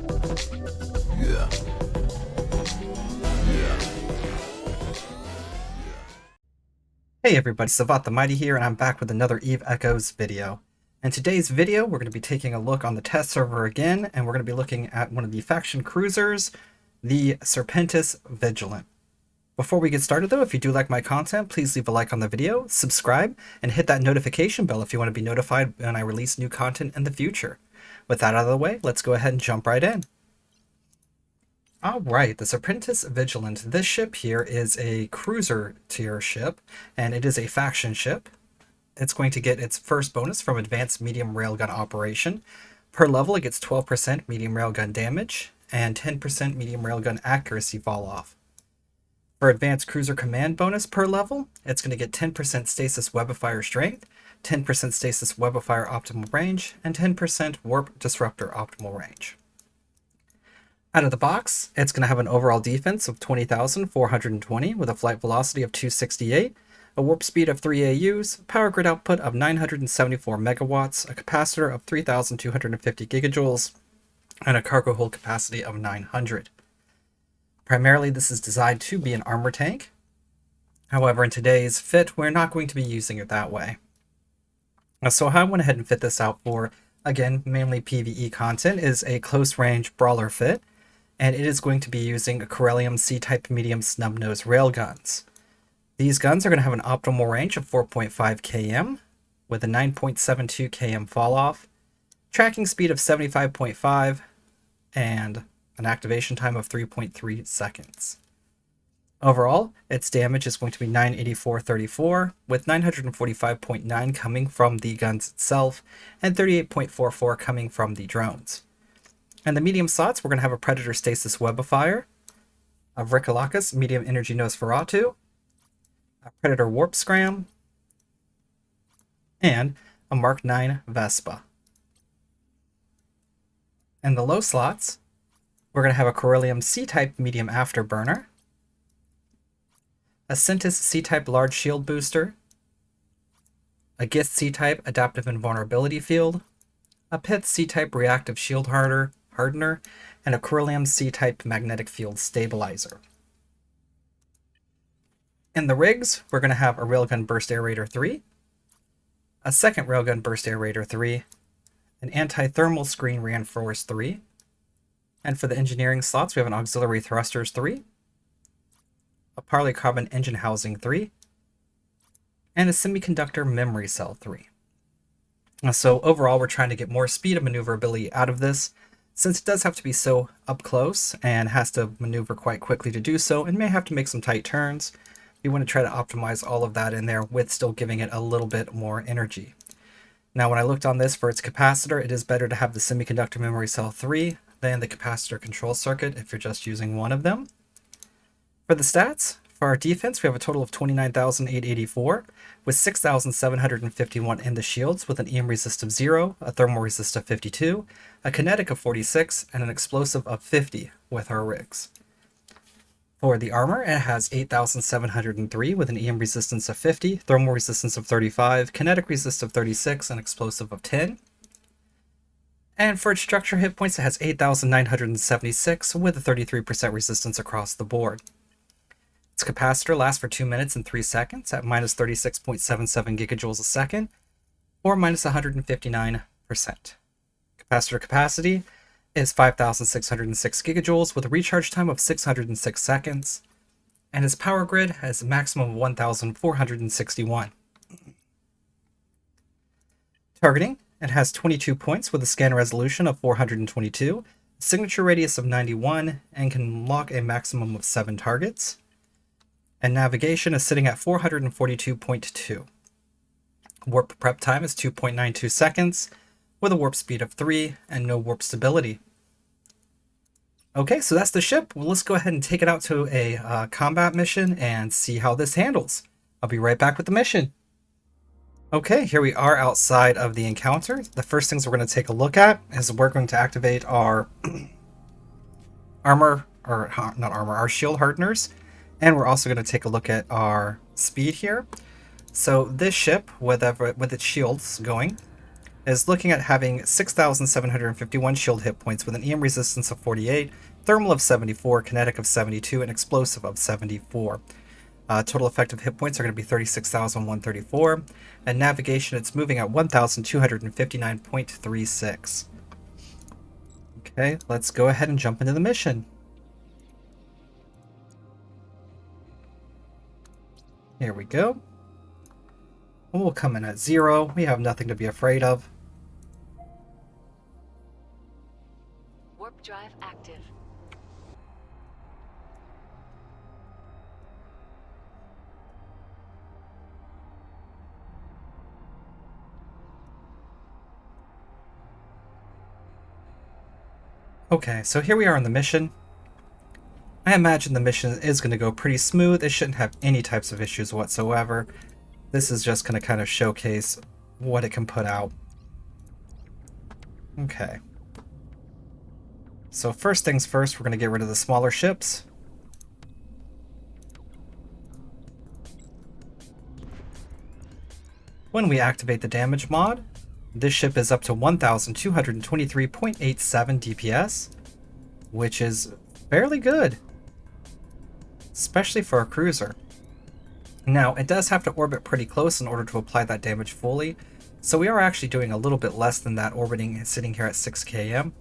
Hey everybody, Savat the Mighty here, and I'm back with another Eve Echoes video. In today's video, we're going to be taking a look on the test server again, and we're going to be looking at one of the faction cruisers, the Serpentis Vigilant. Before we get started though, if you do like my content, please leave a like on the video, subscribe, and hit that notification bell if you want to be notified when I release new content in the future. With that out of the way, let's go ahead and jump right in. Alright, the Serpentis Vigilant. This ship here is a cruiser tier ship, and it is a faction ship. It's going to get its first bonus from Advanced Medium Railgun Operation. Per level, it gets 12% medium railgun damage, and 10% medium railgun accuracy falloff. For Advanced Cruiser Command bonus per level, it's going to get 10% Stasis Webifier Strength, 10% Stasis Webifier Optimal Range, and 10% Warp Disruptor Optimal Range. Out of the box, it's going to have an overall defense of 20,420 with a flight velocity of 268, a warp speed of 3 AUs, power grid output of 974 megawatts, a capacitor of 3,250 gigajoules, and a cargo hold capacity of 900. Primarily, this is designed to be an armor tank. However, in today's fit, we're not going to be using it that way. So I went ahead and fit this out for, again, mainly PvE content, is a close-range brawler fit. And it is going to be using a Corellium C-type medium snub-nose railguns. These guns are going to have an optimal range of 4.5 km with a 9.72 km falloff, tracking speed of 75.5, and an activation time of 3.3 seconds. Overall, its damage is going to be 984.34, with 945.9 coming from the guns itself, and 38.44 coming from the drones. And the medium slots, we're going to have a Predator Stasis Webifier, a Vrickalacus Medium Energy Nosferatu, a Predator Warp Scram, and a Mark 9 Vespa. And the low slots, we're going to have a Corellium C-type Medium Afterburner, a Centis C-type Large Shield Booster, a Gith C-type Adaptive Invulnerability Field, a Pith C-type Reactive Shield Hardener, and a Corellium C-type Magnetic Field Stabilizer. In the rigs, we're going to have a Railgun Burst Aerator 3, a second Railgun Burst Aerator 3, an Anti-Thermal Screen Reinforce 3, and for the engineering slots, we have an Auxiliary Thrusters 3, a Polycarbon Engine Housing 3, and a Semiconductor Memory Cell 3. So overall, we're trying to get more speed and maneuverability out of this, since it does have to be so up close and has to maneuver quite quickly to do so and may have to make some tight turns. We want to try to optimize all of that in there with still giving it a little bit more energy. Now, when I looked on this for its capacitor, it is better to have the Semiconductor Memory Cell 3 than the capacitor control circuit if you're just using one of them. For the stats, for our defense, we have a total of 29,884 with 6,751 in the shields with an EM resist of 0, a thermal resist of 52, a kinetic of 46, and an explosive of 50 with our rigs. For the armor, it has 8,703 with an EM resistance of 50, thermal resistance of 35, kinetic resist of 36, and explosive of 10. And for its structure hit points, it has 8,976 with a 33% resistance across the board. Its capacitor lasts for 2 minutes and 3 seconds at minus 36.77 gigajoules a second, or minus 159%. Capacitor capacity is 5,606 gigajoules with a recharge time of 606 seconds, and its power grid has a maximum of 1,461. Targeting, it has 22 points with a scan resolution of 422, a signature radius of 91, and can lock a maximum of 7 targets. And navigation is sitting at 442.2. Warp prep time is 2.92 seconds, with a warp speed of 3 and no warp stability. Okay, so that's the ship. Well, let's go ahead and take it out to a combat mission and see how this handles. I'll be right back with the mission. Okay, here we are outside of the encounter. The first things we're going to take a look at is we're going to activate our our shield hardeners. And we're also going to take a look at our speed here. So this ship, with its shields going, is looking at having 6,751 shield hit points with an EM resistance of 48, thermal of 74, kinetic of 72, and explosive of 74. Total effective hit points are going to be 36,134, and navigation, it's moving at 1,259.36. Okay, let's go ahead and jump into the mission. Here we go. We'll come in at 0. We have nothing to be afraid of. Warp drive active. Okay, so here we are on the mission. I imagine the mission is going to go pretty smooth. It shouldn't have any types of issues whatsoever. This is just going to kind of showcase what it can put out. Okay. So first things first, we're going to get rid of the smaller ships. When we activate the damage mod, this ship is up to 1,223.87 DPS, which is fairly good, especially for a cruiser. Now, it does have to orbit pretty close in order to apply that damage fully, so we are actually doing a little bit less than that, orbiting sitting here at 6 km.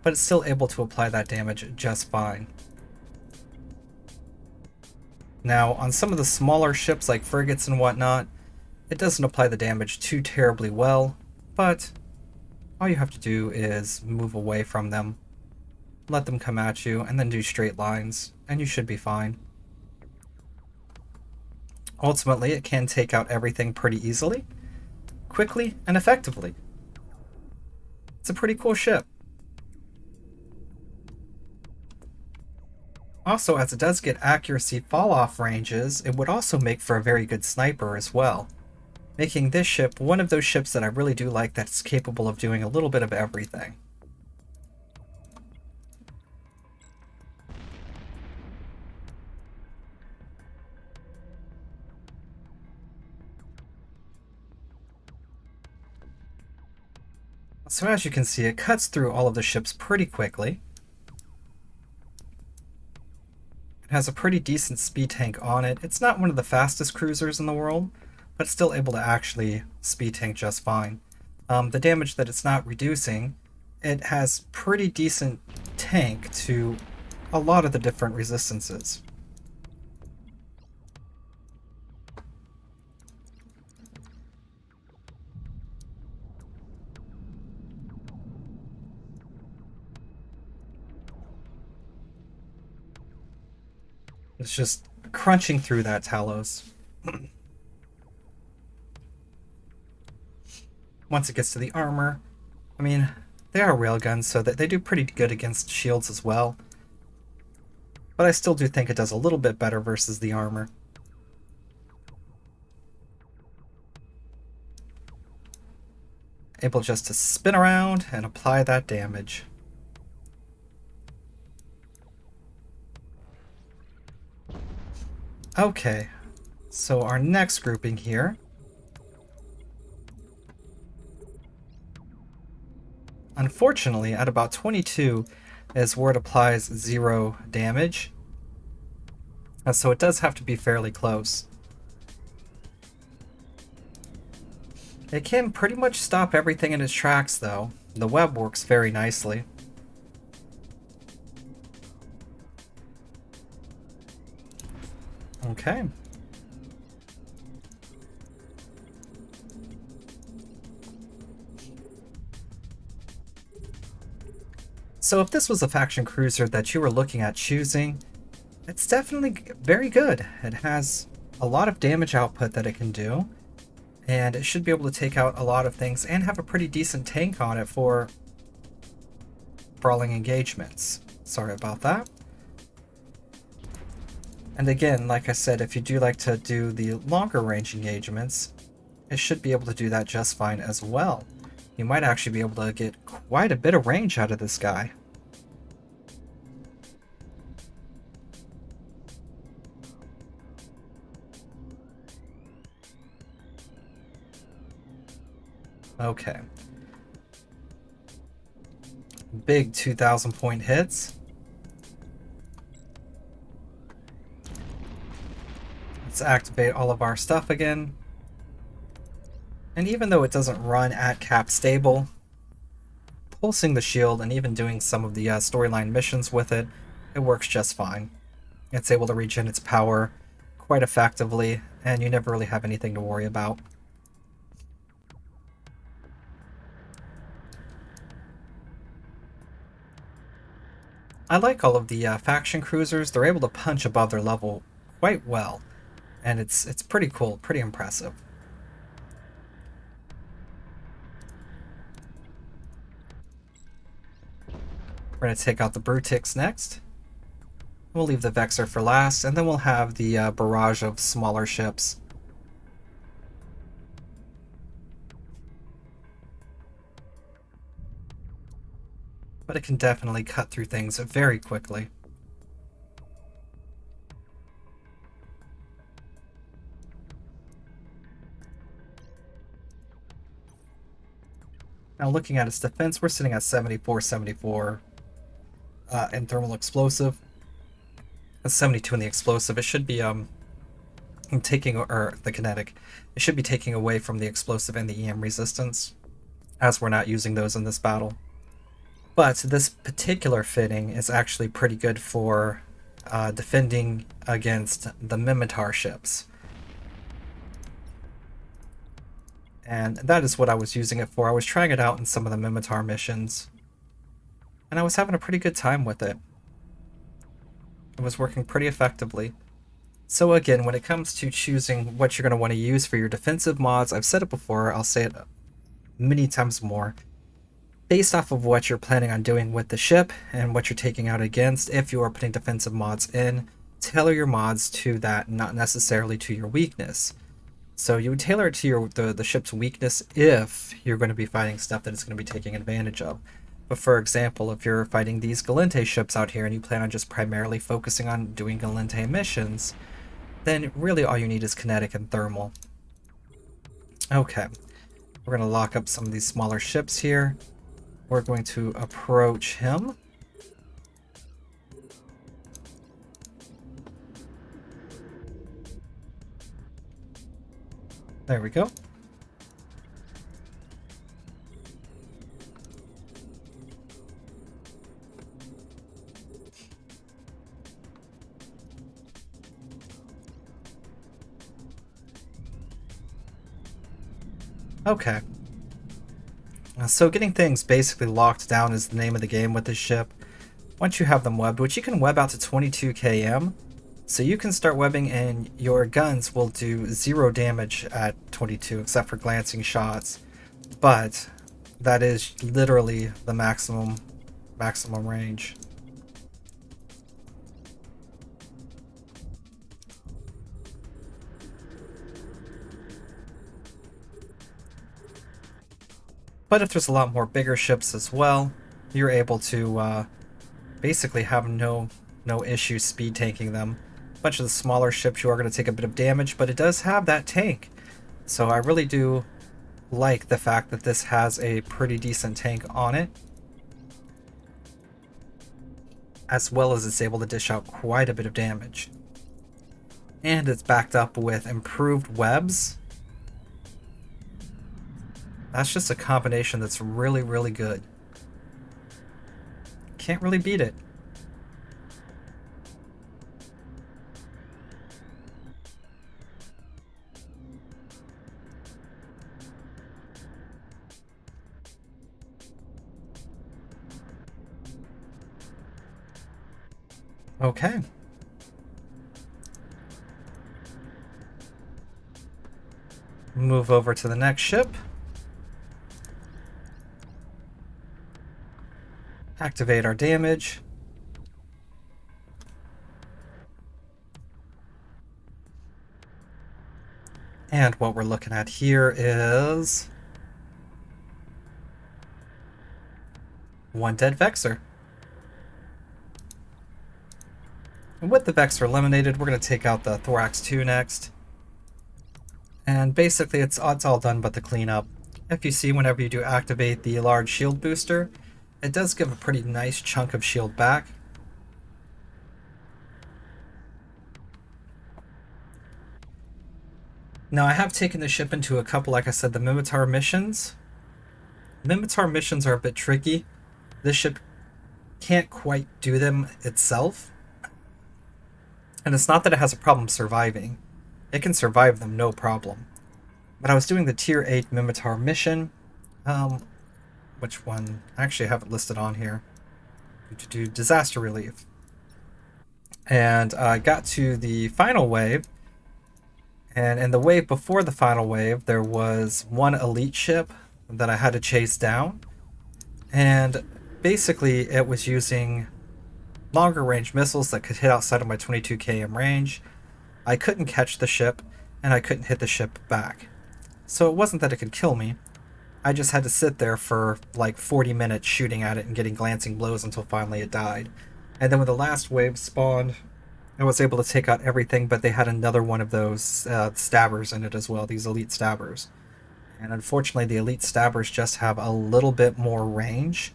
But it's still able to apply that damage just fine. Now, on some of the smaller ships like frigates and whatnot, it doesn't apply the damage too terribly well, but all you have to do is move away from them, let them come at you, and then do straight lines, and you should be fine. Ultimately, it can take out everything pretty easily, quickly, and effectively. It's a pretty cool ship. Also, as it does get accuracy fall-off ranges, it would also make for a very good sniper as well, making this ship one of those ships that I really do like that's capable of doing a little bit of everything. So as you can see, it cuts through all of the ships pretty quickly. Has a pretty decent speed tank on it. It's not one of the fastest cruisers in the world, but still able to actually speed tank just fine. The damage that it's not reducing, it has pretty decent tank to a lot of the different resistances. It's just crunching through that Talos. Once it gets to the armor, I mean, they are railguns, so that they do pretty good against shields as well. But I still do think it does a little bit better versus the armor. Able just to spin around and apply that damage. Okay, so our next grouping here. Unfortunately, at about 22 is where it applies 0 damage. So it does have to be fairly close. It can pretty much stop everything in its tracks though. The web works very nicely. Okay. So if this was a faction cruiser that you were looking at choosing, it's definitely very good. It has a lot of damage output that it can do, and it should be able to take out a lot of things and have a pretty decent tank on it for brawling engagements. Sorry about that. And again, like I said, if you do like to do the longer range engagements, it should be able to do that just fine as well. You might actually be able to get quite a bit of range out of this guy. Okay. Big 2,000 point hits. Let's activate all of our stuff again. And even though it doesn't run at cap stable, pulsing the shield and even doing some of the storyline missions with it, it works just fine. It's able to regen its power quite effectively, and you never really have anything to worry about. I like all of the faction cruisers. They're able to punch above their level quite well, and it's pretty cool, pretty impressive. We're going to take out the Brutix next. We'll leave the Vexor for last, and then we'll have the barrage of smaller ships. But it can definitely cut through things very quickly. Now looking at its defense, we're sitting at 74 in thermal explosive. That's 72 in the explosive. It should be taking, or the kinetic, it should be taking away from the explosive and the EM resistance, as we're not using those in this battle. But this particular fitting is actually pretty good for defending against the Mimitar ships. And that is what I was using it for. I was trying it out in some of the Mimitar missions, and I was having a pretty good time with it. It was working pretty effectively. So again, when it comes to choosing what you're going to want to use for your defensive mods, I've said it before, I'll say it many times more. Based off of what you're planning on doing with the ship and what you're taking out against, if you are putting defensive mods in, tailor your mods to that, not necessarily to your weakness. So you would tailor it to the ship's weakness if you're going to be fighting stuff that it's going to be taking advantage of. But for example, if you're fighting these Galente ships out here and you plan on just primarily focusing on doing Galente missions, then really all you need is kinetic and thermal. Okay, we're going to lock up some of these smaller ships here. We're going to approach him. There we go. Okay. So getting things basically locked down is the name of the game with this ship. Once you have them webbed, which you can web out to 22 km, so you can start webbing and your guns will do 0 damage at 22 except for glancing shots. But that is literally the maximum range. But if there's a lot more bigger ships as well, you're able to basically have no issue speed tanking them. A bunch of the smaller ships, you are going to take a bit of damage, but it does have that tank. So I really do like the fact that this has a pretty decent tank on it, as well as it's able to dish out quite a bit of damage. And it's backed up with improved webs. That's just a combination that's really, really good. Can't really beat it. Okay. Move over to the next ship. Activate our damage. And what we're looking at here is one dead Vexor. And with the Vexor eliminated, we're going to take out the Thorax 2 next. And basically it's all done but the cleanup. If you see, whenever you do activate the large shield booster, it does give a pretty nice chunk of shield back. Now, I have taken the ship into a couple, like I said, the Mimitar missions. Mimitar missions are a bit tricky. This ship can't quite do them itself. And it's not that it has a problem surviving. It can survive them, no problem. But I was doing the Tier 8 Mimitar mission. Which one? I actually have it listed on here. To do disaster relief. And I got to the final wave. And in the wave before the final wave, there was one elite ship that I had to chase down. And basically, it was using longer range missiles that could hit outside of my 22 km range. I couldn't catch the ship, and I couldn't hit the ship back. So it wasn't that it could kill me. I just had to sit there for like 40 minutes shooting at it and getting glancing blows until finally it died. And then when the last wave spawned, I was able to take out everything, but they had another one of those stabbers in it as well, these elite stabbers. And unfortunately, the elite stabbers just have a little bit more range.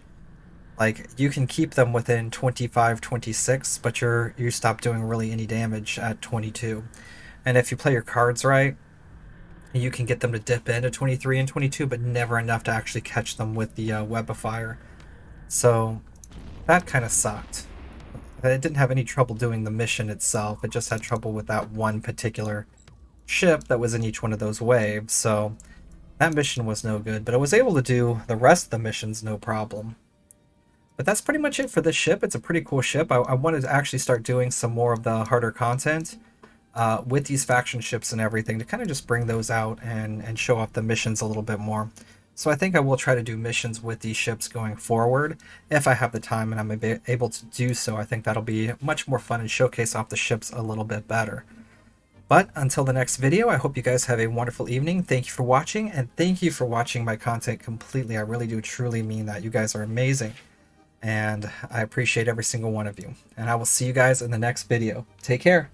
Like, you can keep them within 25, 26, but you stop doing really any damage at 22. And if you play your cards right, you can get them to dip into 23 and 22, but never enough to actually catch them with the Webifier. So that kind of sucked. It didn't have any trouble doing the mission itself. It just had trouble with that one particular ship that was in each one of those waves. So that mission was no good, but I was able to do the rest of the missions no problem. But that's pretty much it for this ship. It's a pretty cool ship. I wanted to actually start doing some more of the harder content with these faction ships and everything to kind of just bring those out and show off the missions a little bit more. So I think I will try to do missions with these ships going forward if I have the time and I'm able to do so. I think that'll be much more fun and showcase off the ships a little bit better. But until the next video, I hope you guys have a wonderful evening. Thank you for watching, and thank you for watching my content completely. I really do truly mean that. You guys are amazing, and I appreciate every single one of you. And I will see you guys in the next video. Take care.